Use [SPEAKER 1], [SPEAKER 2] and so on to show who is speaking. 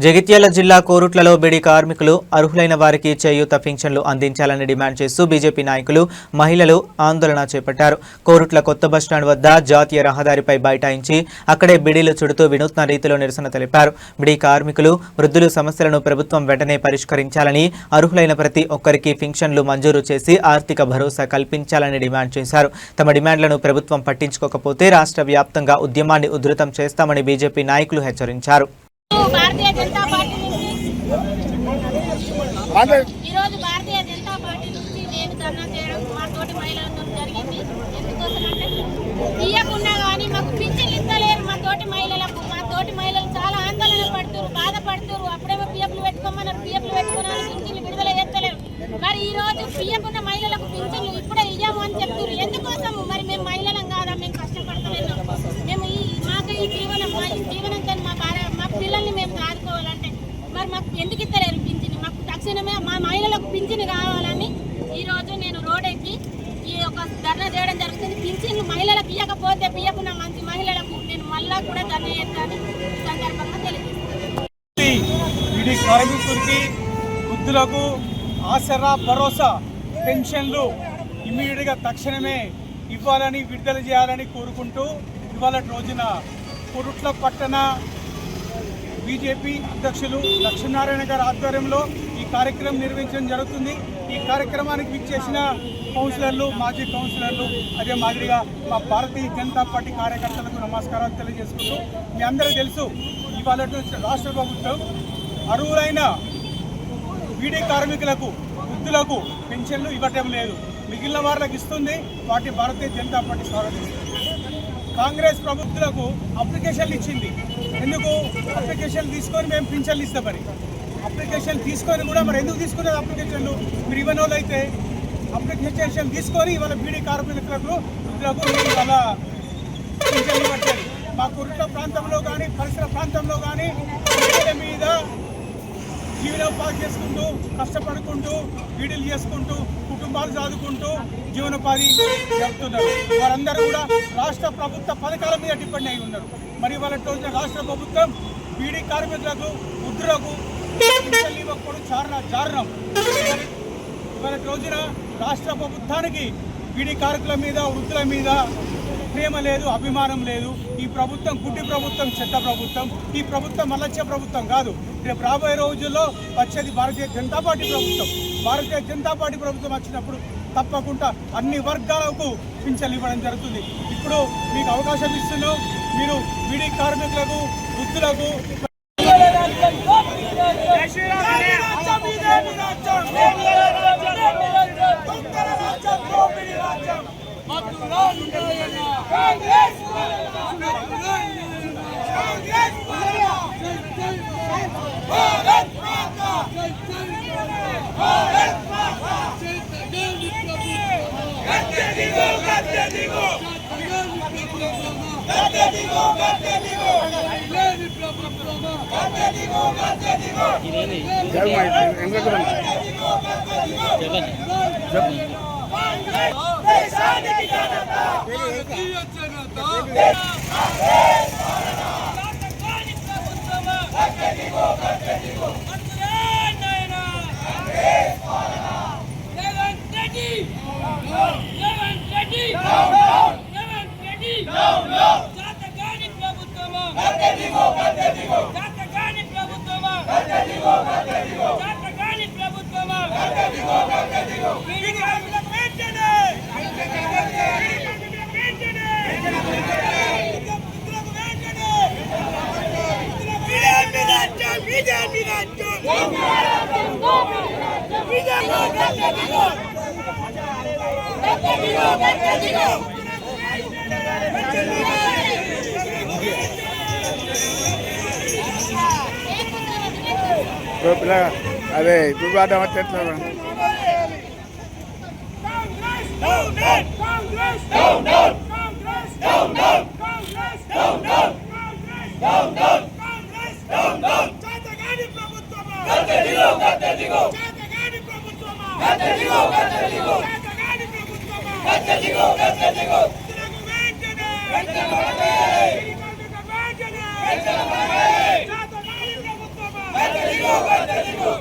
[SPEAKER 1] జగిత్యాల జిల్లా కోరుట్లలో బీడీ కార్మికులు అర్హులైన వారికి చేయూత పింఛన్లు అందించాలని డిమాండ్ చేస్తూ బీజేపీ నాయకులు మహిళలు ఆందోళన చేపట్టారు. కోరుట్ల కొత్త బస్టాండ్ వద్ద జాతీయ రహదారిపై బైఠాయించి అక్కడే బీడీలు చుడుతూ వినూత్న రీతిలో నిరసన తెలిపారు. బీడీ కార్మికులు వృద్ధులు సమస్యలను ప్రభుత్వం వెంటనే పరిష్కరించాలని, అర్హులైన ప్రతి ఒక్కరికి పింఛన్లు మంజూరు చేసి ఆర్థిక భరోసా కల్పించాలని డిమాండ్ చేశారు. తమ డిమాండ్లను ప్రభుత్వం పట్టించుకోకపోతే రాష్ట్ర వ్యాప్తంగా ఉద్యమాన్ని ఉధృతం చేస్తామని బీజేపీ నాయకులు హెచ్చరించారు.
[SPEAKER 2] భారతీయ జనతా పార్టీ నుంచి నేను ధర్నా చేయడం మా తోటి మహిళలతో జరిగింది. ఎందుకోసమంటే ఇయ్యకున్నా కానీ మాకు పింఛన్లు ఇస్తలేరు. మా తోటి మహిళలు చాలా ఆందోళన పడుతున్నారు, బాధపడుతున్నారు. అప్పుడేమో పిఎఫ్లు పెట్టుకోమన్నారు, పిఎఫ్లు పెట్టుకోవడానికి పింఛన్లు విడుదల చేస్తలేరు. మరి ఈ రోజు పిఎఫ్ ఉన్న మహిళలకు పింఛన్లు ఇప్పుడే ఇయ్యము అని చెప్తున్నారు. ఎందుకోసము? మరి మేము మహిళలం కాదా? మేము కష్టపడతలేము. మేము మాకు ఈ జీవనంతో మా పిల్లల్ని మేము ఆదుకోవాలంటే మరి మాకు ఎందుకు ఇస్తలేరు పింఛను? మాకు తక్షణమే మా మహిళలకు పింఛను కావాలని ఈరోజు నేను రోడ్ ఎక్కి ఈ ఒక ధర్నా చేయడం జరుగుతుంది. పింఛన్లు మహిళలకు ఇవ్వకపోతే పియ్యకున్న మంచి మహిళలకు నేను మళ్ళా కూడా ధర్నా చేస్తానని సందర్భంగా తెలియజేస్తాను.
[SPEAKER 3] కార్మికులకి వృద్ధులకు ఆసరా భరోసా పెన్షన్లు ఇమ్మీడియట్గా తక్షణమే ఇవ్వాలని, విడుదల చేయాలని కోరుకుంటూ ఇవాళ రోజున కోరుట్ల పట్టణ బీజేపీ అధ్యక్షులు లక్ష్మీనారాయణ గారి ఆధ్వర్యంలో ఈ కార్యక్రమం నిర్వహించడం జరుగుతుంది. ఈ కార్యక్రమానికి విచ్చేసిన కౌన్సిలర్లు, మాజీ కౌన్సిలర్లు, అదే మాదిరిగా మా భారతీయ జనతా పార్టీ కార్యకర్తలకు నమస్కారాలు తెలియజేసుకుంటూ, మీ అందరూ తెలుసు ఇవాళ రాష్ట్ర ప్రభుత్వం అర్హులైన బీడీ కార్మికులకు, వృద్ధులకు పెన్షన్లు ఇవ్వటం లేదు. మిగిలిన వారికి ఇస్తుంది. వాటి భారతీయ జనతా పార్టీ స్వాగతిస్తుంది. కాంగ్రెస్ ప్రభుత్వాలకు అప్లికేషన్లు ఇచ్చింది. ఎందుకు అప్లికేషన్ తీసుకొని మేము పింఛన్లు ఇస్తామని? అప్లికేషన్ తీసుకొని కూడా మరి ఎందుకు తీసుకునేది అప్లికేషన్లు? మీరు ఇవ్వని వాళ్ళు అయితే అప్లికేషన్ తీసుకొని ఇవాళ బీడీ కార్మికులకు, వృద్ధులకు ఇవాళ పింఛన్లు ఇవ్వట్లేదు. మా కురుట్ల ప్రాంతంలో కానీ, పరిసర ప్రాంతంలో కానీ మీద జీవనోపాధి చేసుకుంటూ, కష్టపడుకుంటూ, బీడీలు చేసుకుంటూ, కుటుంబాలు సాదుకుంటూ జీవనోపాధి జరుపుతున్నారు. వారందరూ కూడా రాష్ట్ర ప్రభుత్వ పథకాల మీద డిపెండ్ అయి ఉన్నారు. మరి వాళ్ళ రోజున రాష్ట్ర ప్రభుత్వం బీడీ కార్మికులకు, వృద్ధులకు పింఛన్లు ఇవ్వకపోవడం చాలా దారుణం. ఇవాళ రోజున రాష్ట్ర ప్రభుత్వానికి బీడీ కార్మికుల మీద, వృద్ధుల మీద ప్రేమ లేదు, అభిమానం లేదు. ఈ ప్రభుత్వం గుడ్డి ప్రభుత్వం, చెడ్డ ప్రభుత్వం. ఈ ప్రభుత్వం అలక్ష్య ప్రభుత్వం కాదు. రేపు రాబోయే రోజుల్లో వచ్చేది భారతీయ జనతా పార్టీ ప్రభుత్వం. భారతీయ జనతా పార్టీ ప్రభుత్వం వచ్చినప్పుడు తప్పకుండా అన్ని వర్గాలకు పింఛన్లు ఇవ్వడం జరుగుతుంది. ఇప్పుడు మీకు అవకాశం ఇస్తున్నాం. మీరు బీడీ కార్మికులకు, వృద్ధులకు
[SPEAKER 4] అదే ఇప్పుడు
[SPEAKER 5] వర్ధిల్లు